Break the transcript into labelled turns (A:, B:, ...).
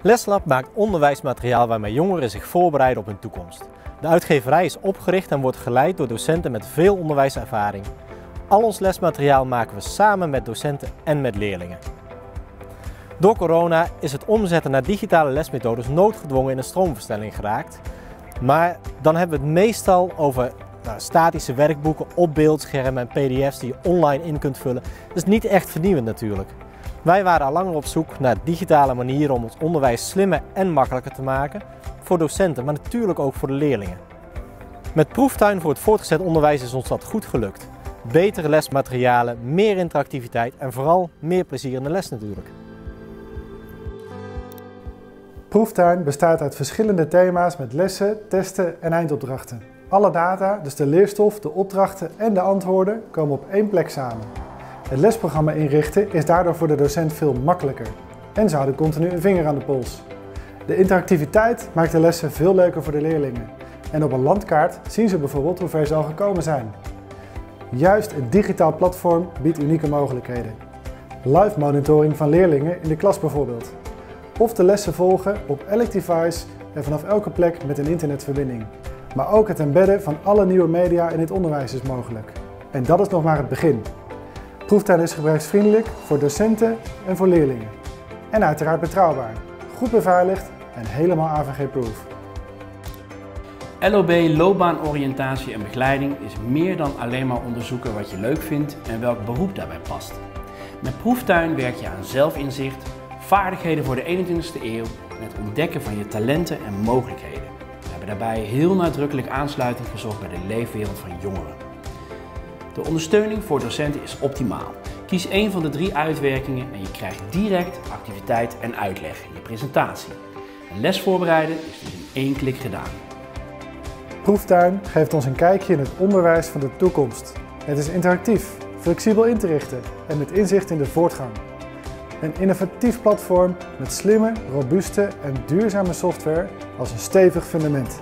A: Leslab maakt onderwijsmateriaal waarmee jongeren zich voorbereiden op hun toekomst. De uitgeverij is opgericht en wordt geleid door docenten met veel onderwijservaring. Al ons lesmateriaal maken we samen met docenten en met leerlingen. Door corona is het omzetten naar digitale lesmethodes noodgedwongen in een stroomversnelling geraakt. Maar dan hebben we het meestal over statische werkboeken op beeldschermen en pdf's die je online in kunt vullen. Dat is niet echt vernieuwend natuurlijk. Wij waren al langer op zoek naar digitale manieren om ons onderwijs slimmer en makkelijker te maken. Voor docenten, maar natuurlijk ook voor de leerlingen. Met Proeftuin voor het voortgezet onderwijs is ons dat goed gelukt. Betere lesmaterialen, meer interactiviteit en vooral meer plezier in de les natuurlijk.
B: Proeftuin bestaat uit verschillende thema's met lessen, testen en eindopdrachten. Alle data, dus de leerstof, de opdrachten en de antwoorden, komen op één plek samen. Het lesprogramma inrichten is daardoor voor de docent veel makkelijker. En ze houden continu een vinger aan de pols. De interactiviteit maakt de lessen veel leuker voor de leerlingen. En op een landkaart zien ze bijvoorbeeld hoe ver ze al gekomen zijn. Juist een digitaal platform biedt unieke mogelijkheden. Live monitoring van leerlingen in de klas bijvoorbeeld. Of de lessen volgen op elk device en vanaf elke plek met een internetverbinding. Maar ook het embedden van alle nieuwe media in het onderwijs is mogelijk. En dat is nog maar het begin. Proeftuin is gebruiksvriendelijk voor docenten en voor leerlingen. En uiteraard betrouwbaar, goed beveiligd en helemaal AVG-proof.
C: LOB loopbaanoriëntatie en begeleiding is meer dan alleen maar onderzoeken wat je leuk vindt en welk beroep daarbij past. Met Proeftuin werk je aan zelfinzicht, vaardigheden voor de 21ste eeuw en het ontdekken van je talenten en mogelijkheden. We hebben daarbij heel nadrukkelijk aansluiting gezocht bij de leefwereld van jongeren. De ondersteuning voor docenten is optimaal. Kies één van de 3 uitwerkingen en je krijgt direct activiteit en uitleg in je presentatie. Een les voorbereiden is dus in 1 klik gedaan.
B: Proeftuin geeft ons een kijkje in het onderwijs van de toekomst. Het is interactief, flexibel in te richten en met inzicht in de voortgang. Een innovatief platform met slimme, robuuste en duurzame software als een stevig fundament.